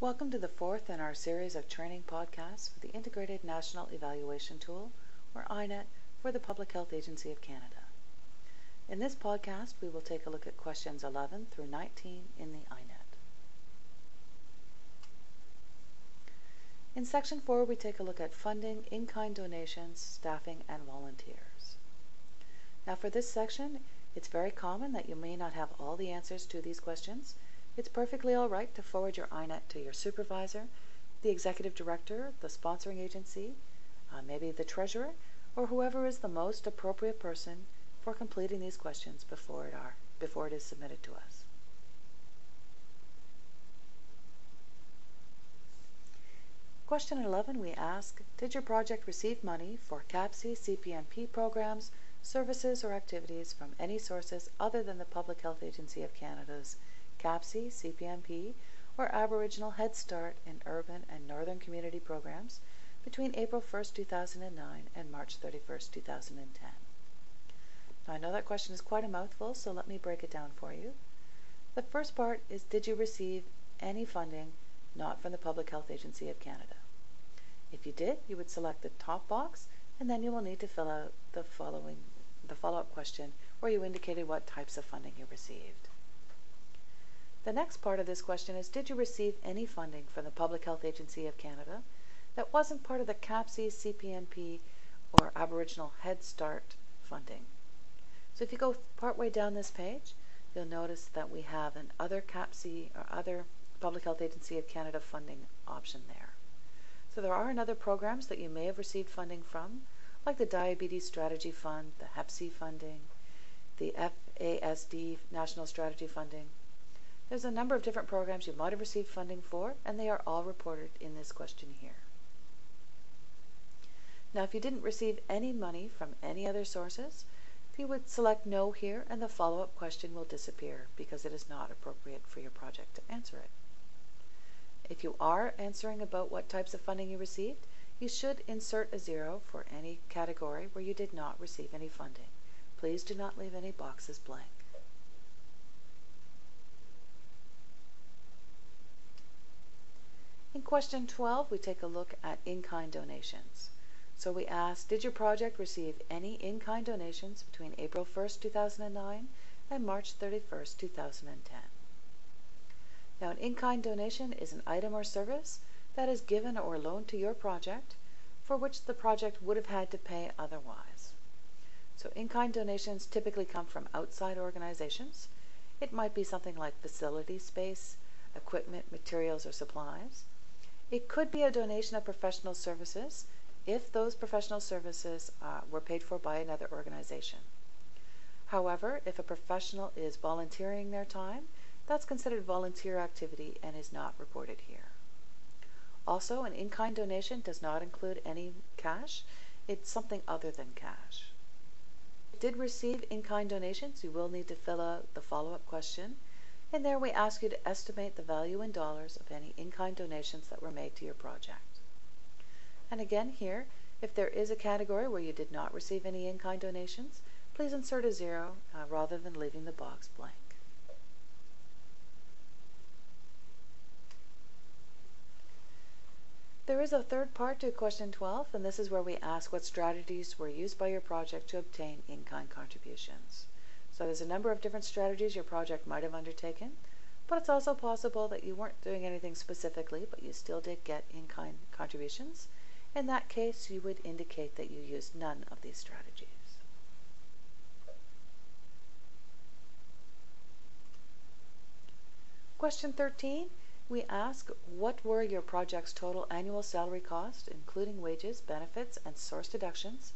Welcome to the fourth in our series of training podcasts for the Integrated National Evaluation Tool, or INET, for the Public Health Agency of Canada. In this podcast, we will take a look at questions 11 through 19 in the INET. In Section 4, we take a look at funding, in-kind donations, staffing, and volunteers. Now for this section, it's very common that you may not have all the answers to these questions. It's perfectly all right to forward your INET to your supervisor, the executive director, the sponsoring agency, maybe the treasurer, or whoever is the most appropriate person for completing these questions before it is submitted to us. Question 11, we ask, did your project receive money for CAPC, CPNP programs, services, or activities from any sources other than the Public Health Agency of Canada's CAPC, CPNP, or Aboriginal Head Start in urban and northern community programs between April 1st, 2009 and March 31st, 2010? Now, I know that question is quite a mouthful, so let me break it down for you. The first part is, did you receive any funding not from the Public Health Agency of Canada? If you did, you would select the top box, and then you will need to fill out the follow-up question where you indicated what types of funding you received. The next part of this question is, did you receive any funding from the Public Health Agency of Canada that wasn't part of the CAPC, CPNP, or Aboriginal Head Start funding? So if you go partway down this page, you'll notice that we have an other CAPC or other Public Health Agency of Canada funding option there. So there are other programs that you may have received funding from, like the Diabetes Strategy Fund, the Hep C funding, the FASD National Strategy funding. There's a number of different programs you might have received funding for, and they are all reported in this question here. Now, if you didn't receive any money from any other sources, you would select no here, and the follow-up question will disappear because it is not appropriate for your project to answer it. If you are answering about what types of funding you received, you should insert a 0 for any category where you did not receive any funding. Please do not leave any boxes blank. In question 12, we take a look at in-kind donations. So we ask, did your project receive any in-kind donations between April 1st, 2009 and March 31st, 2010? Now, an in-kind donation is an item or service that is given or loaned to your project for which the project would have had to pay otherwise. So in-kind donations typically come from outside organizations. It might be something like facility space, equipment, materials, or supplies. It could be a donation of professional services if those professional services were paid for by another organization. However, if a professional is volunteering their time, that's considered volunteer activity and is not reported here. Also, an in-kind donation does not include any cash. It's something other than cash. If you did receive in-kind donations, you will need to fill out the follow-up question, and there we ask you to estimate the value in dollars of any in-kind donations that were made to your project. And again here, if there is a category where you did not receive any in-kind donations, please insert a 0 rather than leaving the box blank. There is a third part to question 12, and this is where we ask what strategies were used by your project to obtain in-kind contributions. So there's a number of different strategies your project might have undertaken, but it's also possible that you weren't doing anything specifically, but you still did get in-kind contributions. In that case, you would indicate that you used none of these strategies. Question 13, we ask, what were your project's total annual salary costs, including wages, benefits, and source deductions,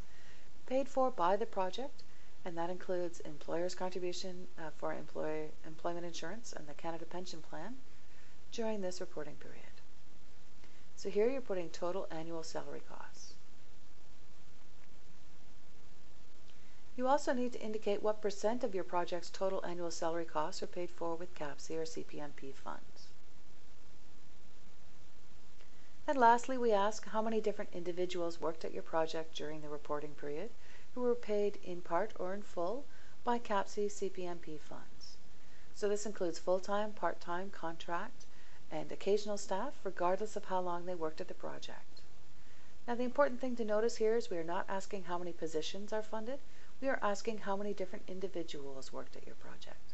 paid for by the project, and that includes employer's contribution for employment insurance and the Canada Pension Plan, during this reporting period. So here you're putting total annual salary costs. You also need to indicate what % of your project's total annual salary costs are paid for with CAPC or CPNP funds. And lastly, we ask how many different individuals worked at your project during the reporting period who were paid in part or in full by CAPC CPNP funds. So this includes full-time, part-time, contract, and occasional staff, regardless of how long they worked at the project. Now, the important thing to notice here is we are not asking how many positions are funded. We are asking how many different individuals worked at your project.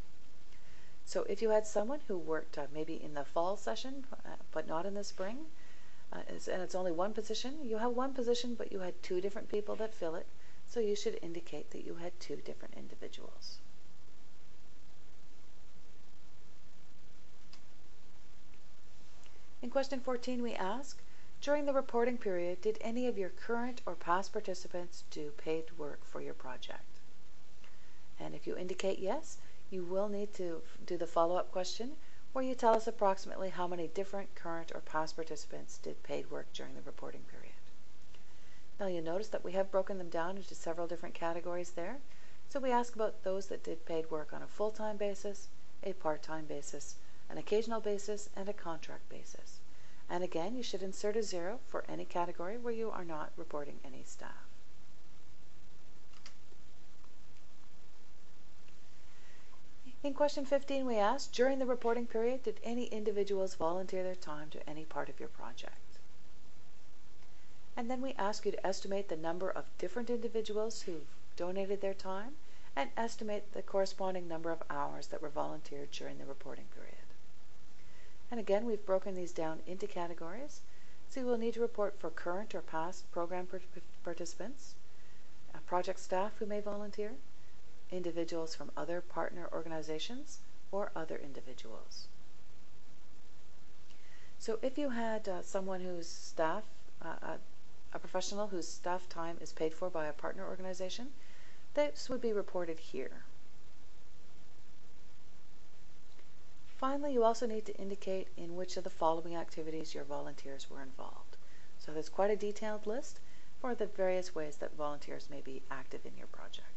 So if you had someone who worked maybe in the fall session, but not in the spring, and it's only one position, you have one position, but you had two different people that fill it, so you should indicate that you had two different individuals. In question 14, we ask, during the reporting period, did any of your current or past participants do paid work for your project? And if you indicate yes, you will need to do the follow-up question where you tell us approximately how many different current or past participants did paid work during the reporting period. Now you'll notice that we have broken them down into several different categories there. So we ask about those that did paid work on a full-time basis, a part-time basis, an occasional basis, and a contract basis. And again, you should insert a 0 for any category where you are not reporting any staff. In question 15, we asked, during the reporting period, did any individuals volunteer their time to any part of your project? And then we ask you to estimate the number of different individuals who've donated their time and estimate the corresponding number of hours that were volunteered during the reporting period. And again, we've broken these down into categories. So you will need to report for current or past program participants, project staff who may volunteer, individuals from other partner organizations, or other individuals. So if you had someone whose staff, a professional whose staff time is paid for by a partner organization, this would be reported here. Finally, you also need to indicate in which of the following activities your volunteers were involved. So there's quite a detailed list for the various ways that volunteers may be active in your project.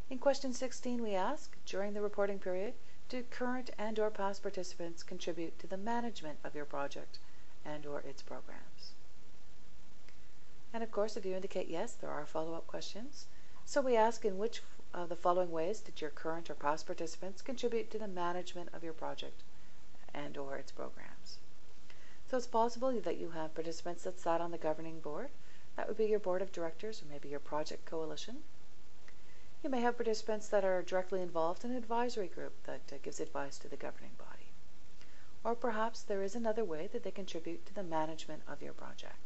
In question 16, we ask, during the reporting period, did current and or past participants contribute to the management of your project and or its programs? And of course, if you indicate yes, there are follow-up questions. So we ask, in which of the following ways did your current or past participants contribute to the management of your project and or its programs? So it's possible that you have participants that sat on the governing board. That would be your board of directors or maybe your project coalition. You may have participants that are directly involved in an advisory group that gives advice to the governing body. Or perhaps there is another way that they contribute to the management of your project.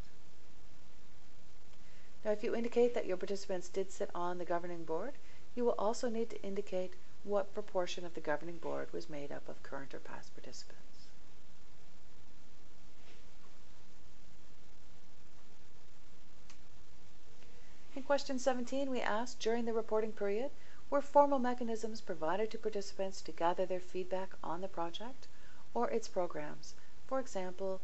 Now, if you indicate that your participants did sit on the governing board, you will also need to indicate what proportion of the governing board was made up of current or past participants. In question 17, we asked, during the reporting period, were formal mechanisms provided to participants to gather their feedback on the project or its programs, for example,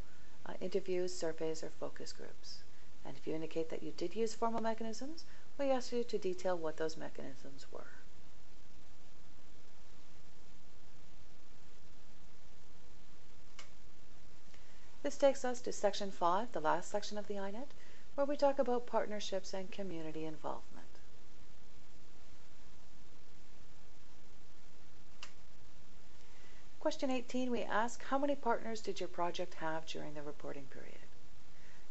interviews, surveys, or focus groups? And if you indicate that you did use formal mechanisms, we ask you to detail what those mechanisms were. This takes us to section 5, the last section of the INET, where we talk about partnerships and community involvement. Question 18, we ask, how many partners did your project have during the reporting period?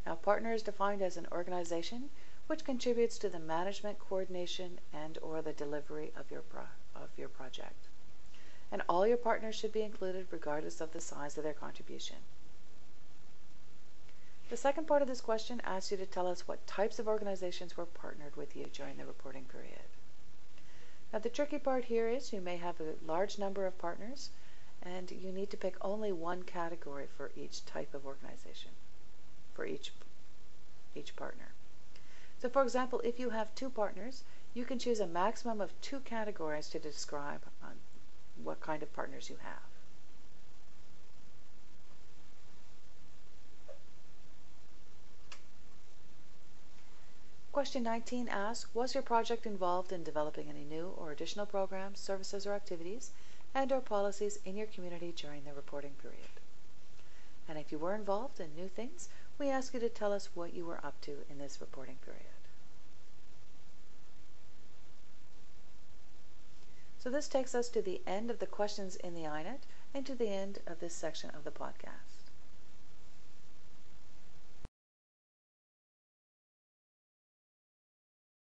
Now, partner is defined as an organization which contributes to the management, coordination, and or the delivery of your project. And all your partners should be included regardless of the size of their contribution. The second part of this question asks you to tell us what types of organizations were partnered with you during the reporting period. Now, the tricky part here is you may have a large number of partners, and you need to pick only one category for each type of organization, for each partner. So for example, if you have 2 partners, you can choose a maximum of 2 categories to describe what kind of partners you have. Question 19 asks, was your project involved in developing any new or additional programs, services, or activities, and or policies in your community during the reporting period? And if you were involved in new things, we ask you to tell us what you were up to in this reporting period. So this takes us to the end of the questions in the INET and to the end of this section of the podcast.